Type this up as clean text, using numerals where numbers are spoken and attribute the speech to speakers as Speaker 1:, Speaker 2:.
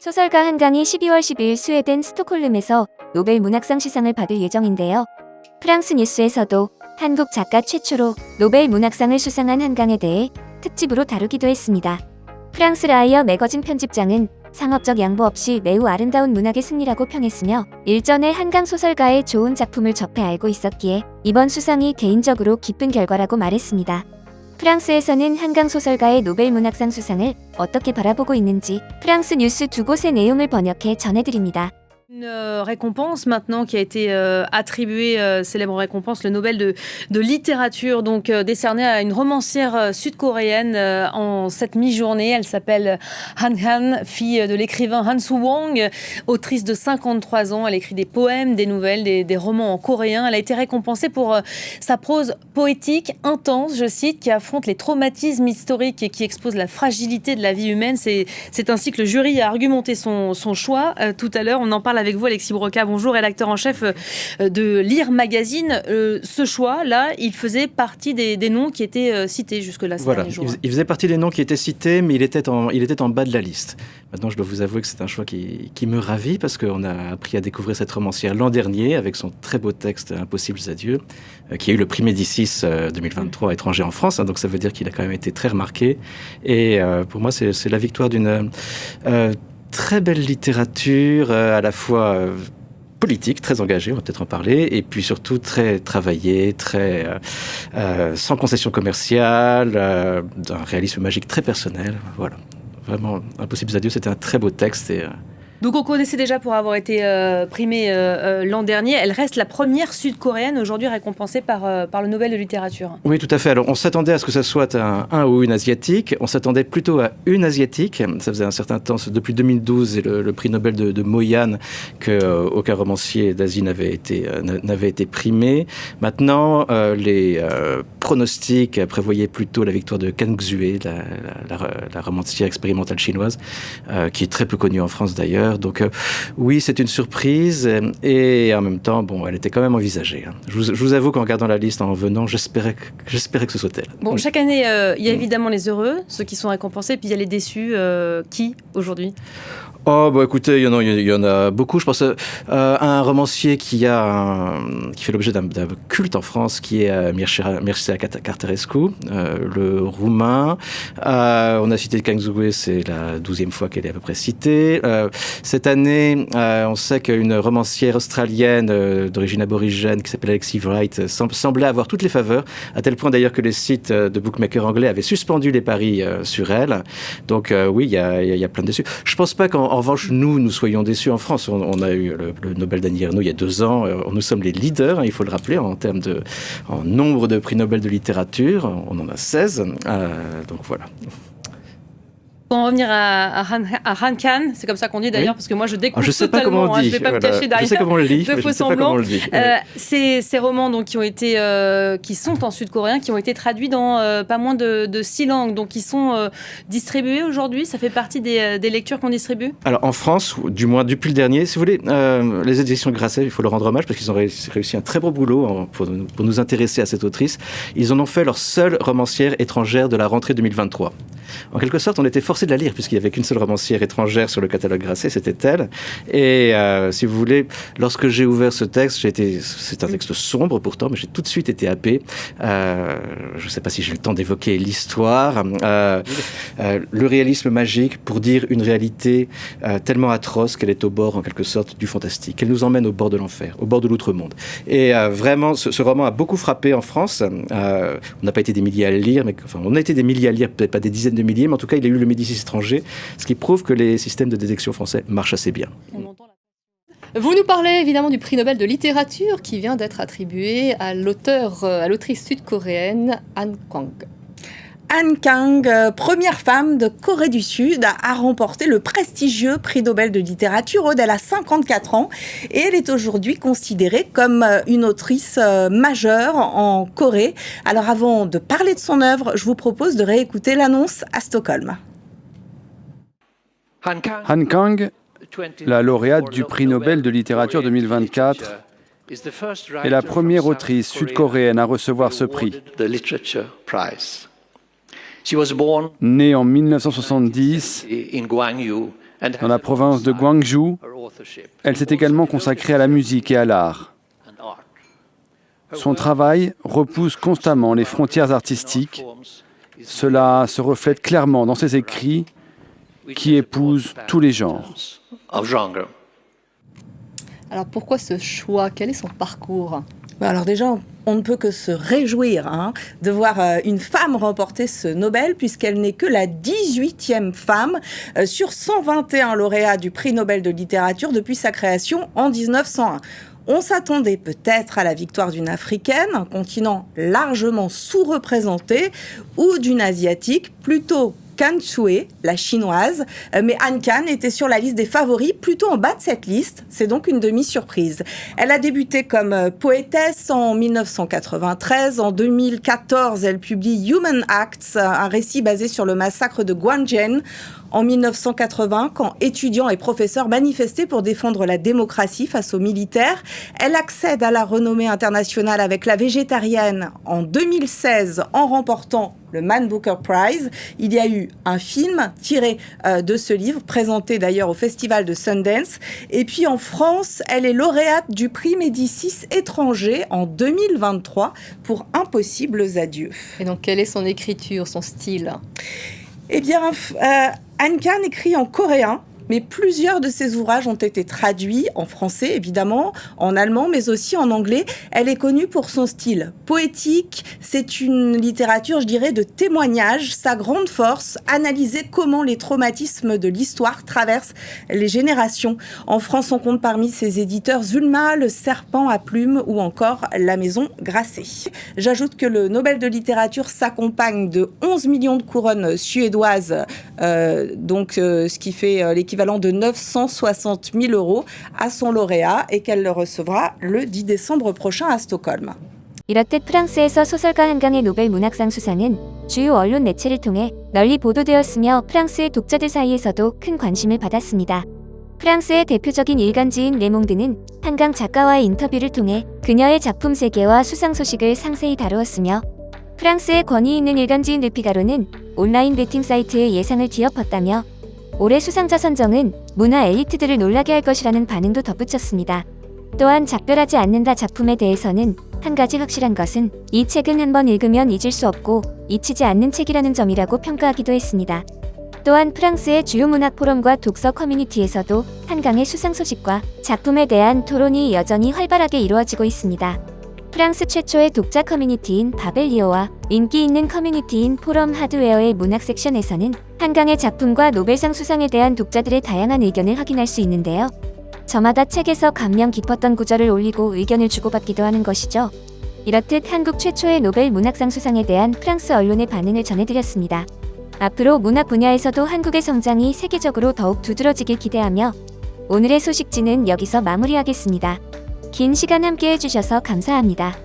Speaker 1: 소설가 한강이 12월 10일 스웨덴 스톡홀름에서 노벨 문학상 시상을 받을 예정인데요. 프랑스 뉴스에서도 한국 작가 최초로 노벨 문학상을 수상한 한강에 대해 특집으로 다루기도 했습니다. 프랑스 라이어 매거진 편집장은 상업적 양보 없이 매우 아름다운 문학의 승리라고 평했으며 일전에 한강 소설가의 좋은 작품을 접해 알고 있었기에 이번 수상이 개인적으로 기쁜 결과라고 말했습니다. 프랑스에서는 한강 소설가의 노벨 문학상 수상을 어떻게 바라보고 있는지 프랑스 뉴스 두 곳의 내용을 번역해 전해드립니다.
Speaker 2: Une récompense maintenant qui a été attribuée, célèbre récompense, le Nobel de littérature, donc décernée à une romancière sud-coréenne en cette mi-journée. Elle s'appelle Han Han, fille de l'écrivain Han Soo-wong, autrice de 53 ans. Elle écrit des poèmes, des nouvelles, des romans en coréen. Elle a été récompensée pour sa prose poétique, intense, je cite, qui affronte les traumatismes historiques et qui expose la fragilité de la vie humaine. C'est ainsi que le jury a argumenté son choix. Tout à l'heure, on en parle avec vous, Alexis Broca, bonjour, rédacteur en chef de Lire Magazine. Ce choix-là, il faisait partie des noms qui étaient cités jusque-là ces derniers jours.
Speaker 3: Il faisait partie des noms qui étaient cités, mais il était en bas de la liste. Maintenant, je dois vous avouer que c'est un choix qui me ravit, parce qu'on a appris à découvrir cette romancière l'an dernier, avec son très beau texte « Impossibles adieux », qui a eu le prix Médicis 2023 étranger en France, donc ça veut dire qu'il a quand même été très remarqué. Et pour moi, c'est la victoire d'une très belle littérature, à la fois politique, très engagée, on va peut-être en parler, et puis surtout très travaillée, très sans concession commerciale, d'un réalisme magique très personnel. Voilà, vraiment, Impossibles adieux, c'était un très beau texte.
Speaker 2: Donc on connaissait déjà pour avoir été primée l'an dernier. Elle reste la première sud-coréenne aujourd'hui récompensée par le Nobel de littérature.
Speaker 3: Oui, tout à fait. Alors on s'attendait à ce que ça soit un ou une asiatique. On s'attendait plutôt à une asiatique. Ça faisait un certain temps, depuis 2012 et le prix Nobel de Mo Yan, qu'aucun romancier d'Asie n'avait été primé. Maintenant, les pronostics prévoyaient plutôt la victoire de Kang Xue, la romancière expérimentale chinoise, qui est très peu connue en France d'ailleurs. Donc oui, c'est une surprise et en même temps, bon, elle était quand même envisagée. Je vous avoue qu'en regardant la liste, en venant, j'espérais que ce soit elle.
Speaker 2: Bon, chaque année, il y a évidemment les heureux, ceux qui sont récompensés, puis il y a les déçus. Qui, aujourd'hui ?
Speaker 3: Oh, bah écoutez, il y en a beaucoup. Je pense à un romancier qui fait l'objet d'un culte en France, qui est Mircea Cartarescu, le roumain. On a cité Kang Xue, c'est la 12e fois qu'elle est à peu près citée. Cette année, on sait qu'une romancière australienne d'origine aborigène qui s'appelle Alexis Wright semblait avoir toutes les faveurs, à tel point d'ailleurs que les sites de bookmakers anglais avaient suspendu les paris sur elle. Donc oui, il y a plein de déçus. Je pense pas qu'en revanche, nous soyons déçus en France. On a eu le Nobel d'Annie Ernaux il y a 2 ans. Nous sommes les leaders, il faut le rappeler, en nombre de prix Nobel de littérature. On en a 16. Donc voilà.
Speaker 2: Pour en revenir à Han Kan, c'est comme ça qu'on dit d'ailleurs, parce que moi je découvre
Speaker 3: je sais pas
Speaker 2: totalement,
Speaker 3: comment on dit.
Speaker 2: Je ne vais pas me cacher derrière.
Speaker 3: Je sais comment on le dit,
Speaker 2: de
Speaker 3: mais
Speaker 2: faux
Speaker 3: je sais pas comment on le dit.
Speaker 2: Ces romans donc, qui sont en sud-coréen, qui ont été traduits dans pas moins de 6 langues, donc qui sont distribués aujourd'hui. Ça fait partie des lectures qu'on distribue.
Speaker 3: Alors en France, du moins depuis le dernier, si vous voulez, les éditions Grasset, il faut leur rendre hommage parce qu'ils ont réussi un très beau boulot pour nous intéresser à cette autrice. Ils en ont fait leur seule romancière étrangère de la rentrée 2023. En quelque sorte, on était forcé de la lire puisqu'il n'y avait qu'une seule romancière étrangère sur le catalogue Grasset, c'était elle. Et si vous voulez, lorsque j'ai ouvert ce texte, c'est un texte sombre pourtant, mais j'ai tout de suite été happé. Je ne sais pas si j'ai le temps d'évoquer l'histoire. Le réalisme magique pour dire une réalité tellement atroce qu'elle est au bord, en quelque sorte, du fantastique. Elle nous emmène au bord de l'enfer, au bord de l'outre-monde. Et vraiment, ce roman a beaucoup frappé en France. On n'a pas été des milliers à le lire, mais enfin, on a été des milliers à le lire, peut-être pas des dizaines de milliers, mais en tout cas, il a eu le Médicis étranger, ce qui prouve que les systèmes de détection français marchent assez bien.
Speaker 4: Vous nous parlez évidemment du prix Nobel de littérature qui vient d'être attribué à l'autrice sud-coréenne Han Kang.
Speaker 5: Han Kang, première femme de Corée du Sud, a remporté le prestigieux prix Nobel de littérature. Elle a 54 ans et elle est aujourd'hui considérée comme une autrice majeure en Corée. Alors avant de parler de son œuvre, je vous propose de réécouter l'annonce à Stockholm.
Speaker 6: Han Kang, la lauréate du prix Nobel de littérature 2024, est la première autrice sud-coréenne à recevoir ce prix. Née en 1970 Dans la province de Gwangju, elle s'est également consacrée à la musique et à l'art. Son travail repousse constamment les frontières artistiques. Cela se reflète clairement dans ses écrits qui épousent tous les genres.
Speaker 4: Alors pourquoi ce choix? Quel est son parcours?
Speaker 5: Alors déjà, on ne peut que se réjouir de voir une femme remporter ce Nobel, puisqu'elle n'est que la 18e femme sur 121 lauréats du prix Nobel de littérature depuis sa création en 1901. On s'attendait peut-être à la victoire d'une Africaine, un continent largement sous-représenté, ou d'une Asiatique, plutôt Kan Sue, la chinoise, mais Han Kan était sur la liste des favoris, plutôt en bas de cette liste. C'est donc une demi-surprise. Elle a débuté comme poétesse en 1993. En 2014, elle publie Human Acts, un récit basé sur le massacre de Guanzhen. En 1980, quand étudiants et professeurs manifestaient pour défendre la démocratie face aux militaires, elle accède à la renommée internationale avec La Végétarienne en 2016 en remportant le Man Booker Prize. Il y a eu un film tiré de ce livre, présenté d'ailleurs au Festival de Sundance. Et puis en France, elle est lauréate du prix Médicis étranger en 2023 pour Impossibles adieux.
Speaker 4: Et donc quelle est son écriture, son style?
Speaker 5: Eh bien, Han Kan écrit en coréen, mais plusieurs de ses ouvrages ont été traduits en français, évidemment, en allemand, mais aussi en anglais. Elle est connue pour son style poétique. C'est une littérature, je dirais, de témoignage. Sa grande force, analyser comment les traumatismes de l'histoire traversent les générations. En France, on compte parmi ses éditeurs Zulma, Le Serpent à Plumes ou encore La Maison Grasset. J'ajoute que le Nobel de littérature s'accompagne de 11 millions de couronnes suédoises, ce qui fait l'équivalent de 960 000 € à son lauréat et qu'elle le recevra le 10 décembre prochain à Stockholm.
Speaker 1: 이렇듯 프랑스에서 소설가 한강의 노벨 문학상 수상은 주요 언론 매체를 통해 널리 보도되었으며 프랑스의 독자들 사이에서도 큰 관심을 받았습니다. 프랑스의 대표적인 일간지인 레몽드는 한강 작가와의 인터뷰를 통해 그녀의 작품 세계와 수상 소식을 상세히 다루었으며 프랑스의 권위 있는 일간지인 르피가로는 온라인 베팅 사이트의 예상을 뒤엎었다며 올해 수상자 선정은 문화 엘리트들을 놀라게 할 것이라는 반응도 덧붙였습니다. 또한 작별하지 않는다 작품에 대해서는 한 가지 확실한 것은 이 책은 한번 읽으면 잊을 수 없고 잊히지 않는 책이라는 점이라고 평가하기도 했습니다. 또한 프랑스의 주요 문학 포럼과 독서 커뮤니티에서도 한강의 수상 소식과 작품에 대한 토론이 여전히 활발하게 이루어지고 있습니다. 프랑스 최초의 독자 커뮤니티인 바벨리오와 인기 있는 커뮤니티인 포럼 하드웨어의 문학 섹션에서는 한강의 작품과 노벨상 수상에 대한 독자들의 다양한 의견을 확인할 수 있는데요. 저마다 책에서 감명 깊었던 구절을 올리고 의견을 주고받기도 하는 것이죠. 이렇듯 한국 최초의 노벨 문학상 수상에 대한 프랑스 언론의 반응을 전해드렸습니다. 앞으로 문학 분야에서도 한국의 성장이 세계적으로 더욱 두드러지길 기대하며 오늘의 소식지는 여기서 마무리하겠습니다. 긴 시간 함께 해주셔서 감사합니다.